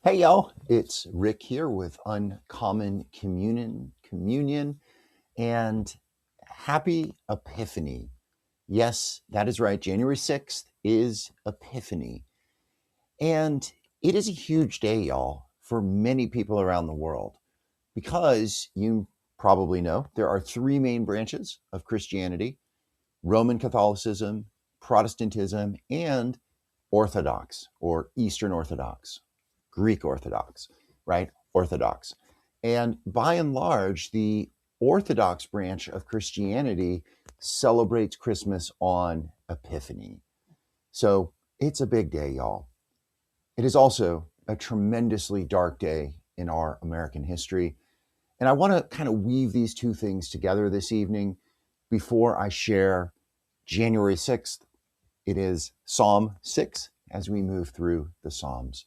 Hey y'all, it's Rick here with Uncommon Communion, and happy Epiphany. Yes, that is right. January 6th is Epiphany. And it is a huge day, y'all, for many people around the world because you probably know there are three main branches of Christianity: Roman Catholicism, Protestantism, and Orthodox or Eastern Orthodox, Greek Orthodox, right? Orthodox. And by and large, the Orthodox branch of Christianity celebrates Christmas on Epiphany. So it's a big day, y'all. It is also a tremendously dark day in our American history. And I want to kind of weave these two things together this evening before I share January 6th. It is Psalm 6 as we move through the Psalms.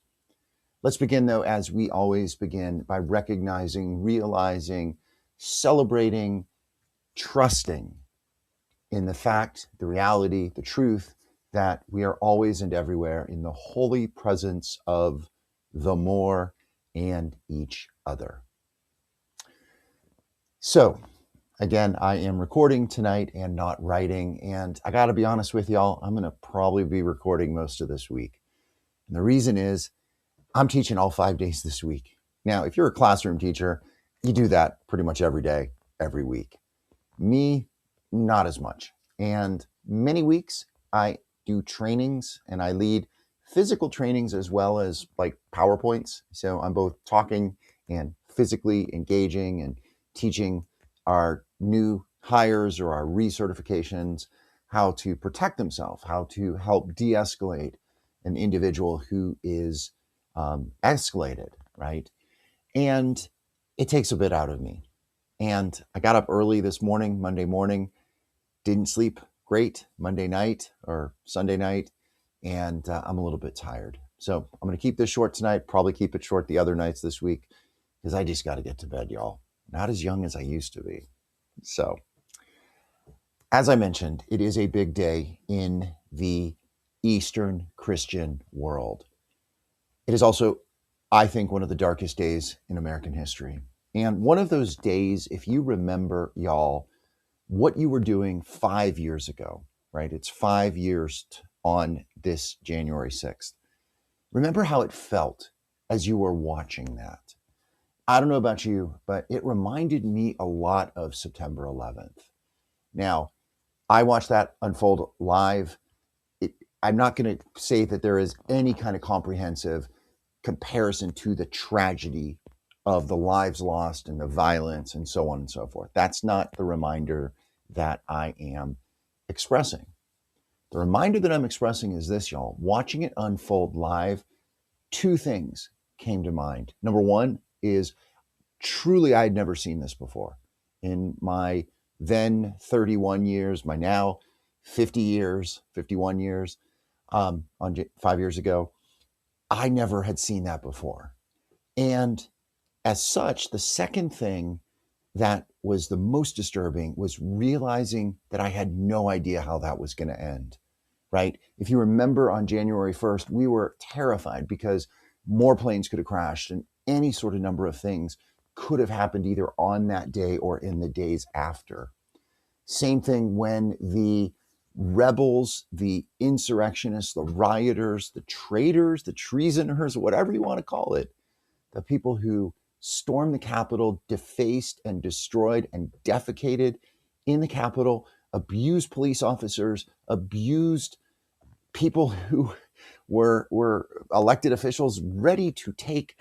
Let's begin, though, as we always begin, by recognizing, realizing, celebrating, trusting in the fact, the reality, the truth that we are always and everywhere in the holy presence of the more and each other. So, again, I am recording tonight and not writing. And I got to be honest with y'all, I'm going to probably be recording most of this week. And the reason is I'm teaching all 5 days this week. Now, if you're a classroom teacher, you do that pretty much every day, every week. Me, not as much. And many weeks I do trainings and I lead physical trainings as well as like PowerPoints. So I'm both talking and physically engaging and teaching our new hires or our recertifications how to protect themselves, how to help de-escalate an individual who is escalated, right? And it takes a bit out of me. And I got up early this morning, Monday morning, didn't sleep great Monday night or Sunday night, and I'm a little bit tired. So I'm going to keep this short tonight, probably keep it short the other nights this week, because I just got to get to bed, y'all. Not as young as I used to be. So, as I mentioned, it is a big day in the Eastern Christian world. It is also, I think, one of the darkest days in American history. And one of those days, if you remember, y'all, what you were doing 5 years ago, right? It's 5 years on this January 6th. Remember how it felt as you were watching that. I don't know about you, but it reminded me a lot of September 11th. Now, I watched that unfold live. I'm not going to say that there is any kind of comprehensive comparison to the tragedy of the lives lost and the violence and so on and so forth. That's not the reminder that I am expressing. The reminder that I'm expressing is this, y'all. Watching it unfold live, two things came to mind. Number one is truly I had never seen this before. In my then 31 years, my now 50 years, 51 years, 5 years ago, I never had seen that before. And as such, the second thing that was the most disturbing was realizing that I had no idea how that was going to end, right? If you remember on January 1st, we were terrified because more planes could have crashed and any sort of number of things could have happened either on that day or in the days after. Same thing when the rebels, the insurrectionists, the rioters, the traitors, the treasoners, whatever you want to call it, the people who stormed the Capitol, defaced and destroyed and defecated in the Capitol, abused police officers, abused people who were elected officials ready to take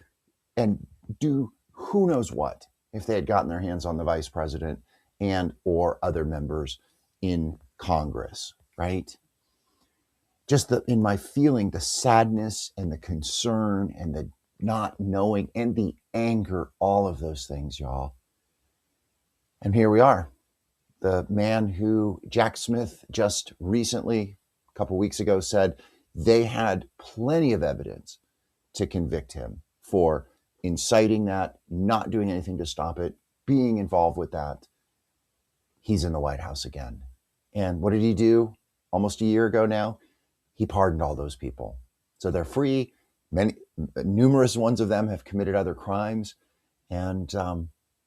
and do who knows what if they had gotten their hands on the vice president and or other members in Congress, right? Just in my feeling, the sadness and the concern and the not knowing and the anger, all of those things, y'all. And here we are. The man who Jack Smith just recently, a couple weeks ago, said they had plenty of evidence to convict him for inciting that, not doing anything to stop it, being involved with that. He's in the White House again. And what did he do almost a year ago now? He pardoned all those people. So they're free. Many, numerous ones of them have committed other crimes. And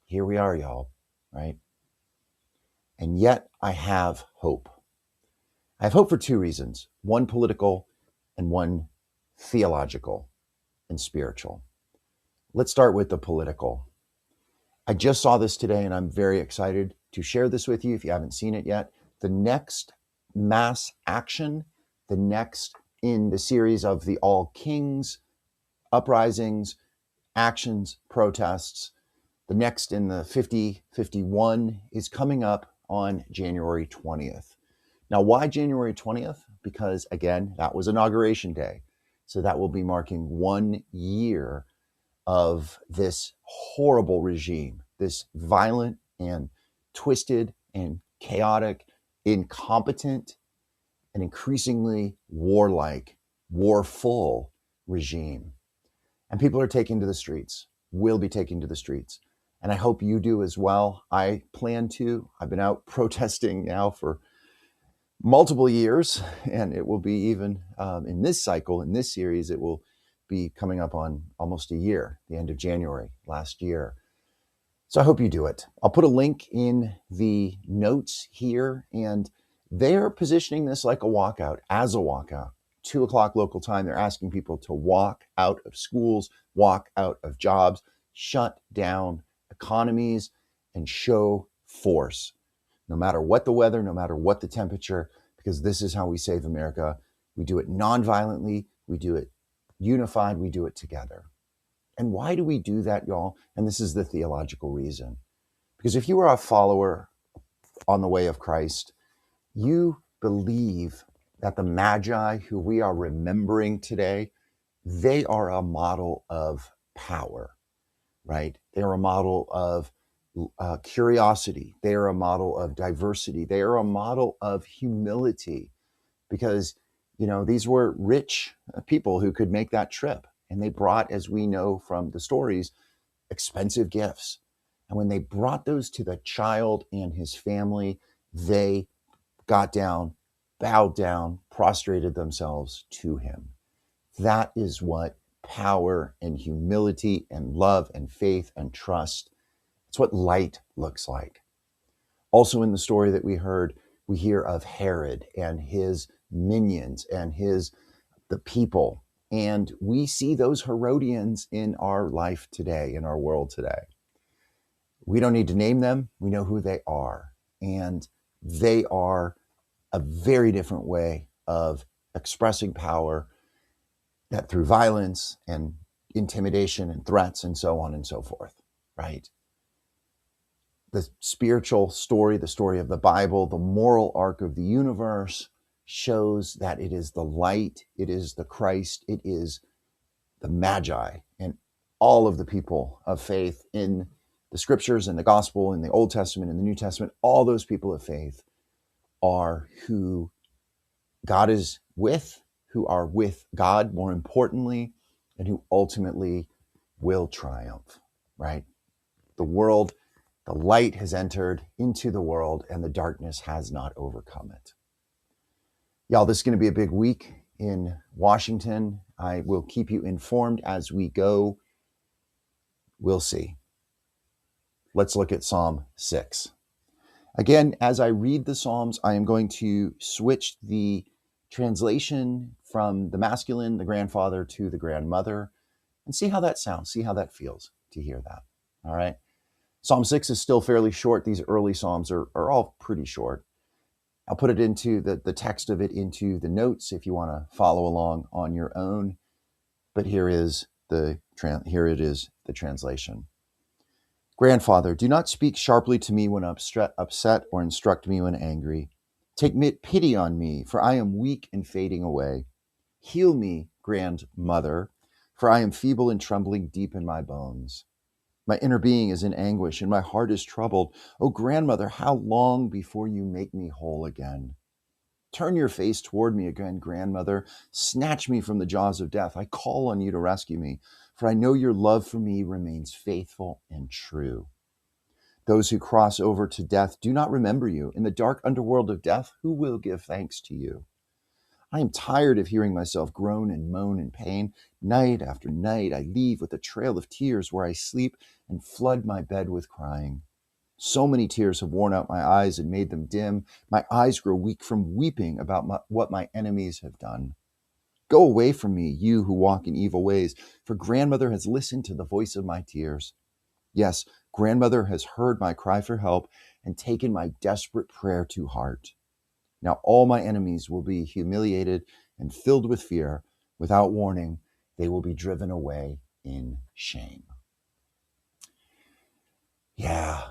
here we are, y'all, right? And yet I have hope. I have hope for two reasons, one political and one theological and spiritual. Let's start with the political. I just saw this today and I'm very excited to share this with you if you haven't seen it yet. The next mass action, the next in the series of the All Kings uprisings, actions, protests, the next in the 50-51 is coming up on January 20th. Now, why January 20th? Because, again, that was Inauguration Day. So that will be marking 1 year of this horrible regime, this violent and twisted and chaotic, incompetent, and increasingly warlike, warful regime. And people are taking to the streets, will be taking to the streets. And I hope you do as well. I plan to. I've been out protesting now for multiple years, and it will be even in this cycle, in this series, it will be coming up on almost a year, the end of January last year. So I hope you do it. I'll put a link in the notes here, and they're positioning this like a walkout, as a walkout. 2 o'clock local time, they're asking people to walk out of schools, walk out of jobs, shut down economies, and show force. No matter what the weather, no matter what the temperature, because this is how we save America. We do it non-violently, we do it unified, we do it together. And why do we do that, y'all? And this is the theological reason. Because if you are a follower on the way of Christ, you believe that the Magi who we are remembering today, they are a model of power, right? They are a model of curiosity. They are a model of diversity. They are a model of humility because, you know, these were rich people who could make that trip. And they brought, as we know from the stories, expensive gifts. And when they brought those to the child and his family, they got down, bowed down, prostrated themselves to him. That is what power and humility and love and faith and trust, it's what light looks like. Also in the story that we heard, we hear of Herod and his minions and the people. And we see those Herodians in our life today, in our world today. We don't need to name them. We know who they are. And they are a very different way of expressing power, that through violence and intimidation and threats and so on and so forth, right? The spiritual story, the story of the Bible, the moral arc of the universe shows that it is the light, it is the Christ, it is the Magi, and all of the people of faith in the scriptures and the gospel, in the Old Testament and the New Testament, all those people of faith are who God is with, who are with God, more importantly, and who ultimately will triumph, right? The world, the light has entered into the world and the darkness has not overcome it. Y'all, this is going to be a big week in Washington. I will keep you informed as we go. We'll see. Let's look at Psalm 6. Again, as I read the Psalms, I am going to switch the translation from the masculine, the grandfather, to the grandmother, and see how that sounds, see how that feels to hear that. All right. Psalm 6 is still fairly short. These early Psalms are all pretty short. I'll put it into the text of it into the notes if you want to follow along on your own. But here it is the translation. Grandfather, do not speak sharply to me when upset or instruct me when angry. Take pity on me, for I am weak and fading away. Heal me, grandmother, for I am feeble and trembling deep in my bones. My inner being is in anguish and my heart is troubled. Oh, grandmother, how long before you make me whole again? Turn your face toward me again, grandmother. Snatch me from the jaws of death. I call on you to rescue me, for I know your love for me remains faithful and true. Those who cross over to death do not remember you. In the dark underworld of death, who will give thanks to you? I am tired of hearing myself groan and moan in pain. Night after night, I leave with a trail of tears where I sleep and flood my bed with crying. So many tears have worn out my eyes and made them dim. My eyes grow weak from weeping about what my enemies have done. Go away from me, you who walk in evil ways, for grandmother has listened to the voice of my tears. Yes, grandmother has heard my cry for help and taken my desperate prayer to heart. Now all my enemies will be humiliated and filled with fear. Without warning, they will be driven away in shame. Yeah.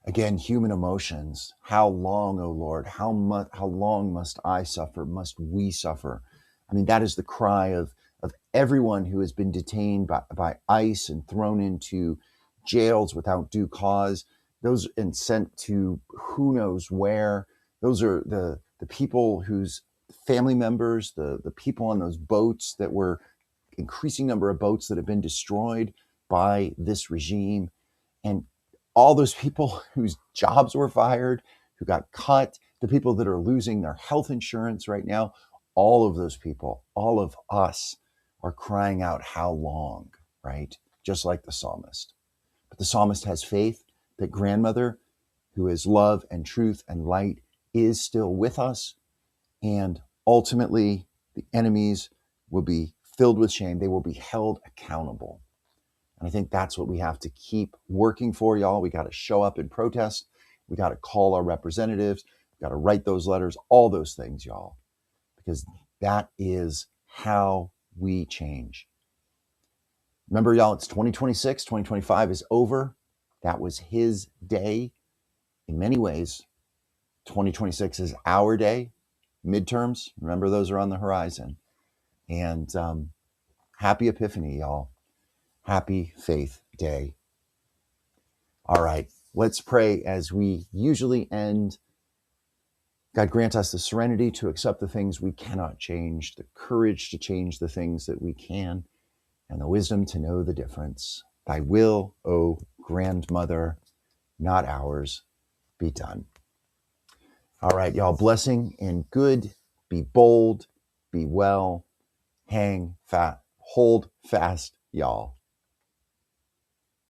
Again, human emotions. How long, O Lord? How long must I suffer? Must we suffer? I mean, that is the cry of everyone who has been detained by ICE and thrown into jails without due cause. Those and sent to who knows where. Those are the people whose family members, the people on those boats that were increasing number of boats that have been destroyed by this regime. And all those people whose jobs were fired, who got cut, the people that are losing their health insurance right now, all of those people, all of us are crying out, how long, right? Just like the psalmist. But the psalmist has faith that grandmother, who is love and truth and light, is still with us. And ultimately, the enemies will be filled with shame. They will be held accountable. And I think that's what we have to keep working for, y'all. We got to show up and protest. We got to call our representatives. We got to write those letters, all those things, y'all, because that is how we change. Remember, y'all, it's 2026. 2025 is over. That was his day. In many ways, 2026 is our day. Midterms, remember, those are on the horizon. And happy Epiphany, y'all. Happy Faith Day. All right, let's pray as we usually end. God, grant us the serenity to accept the things we cannot change, the courage to change the things that we can, and the wisdom to know the difference. Thy will, O grandmother, not ours, be done. All right, y'all, blessing and good. Be bold, be well, hang fat, hold fast, y'all.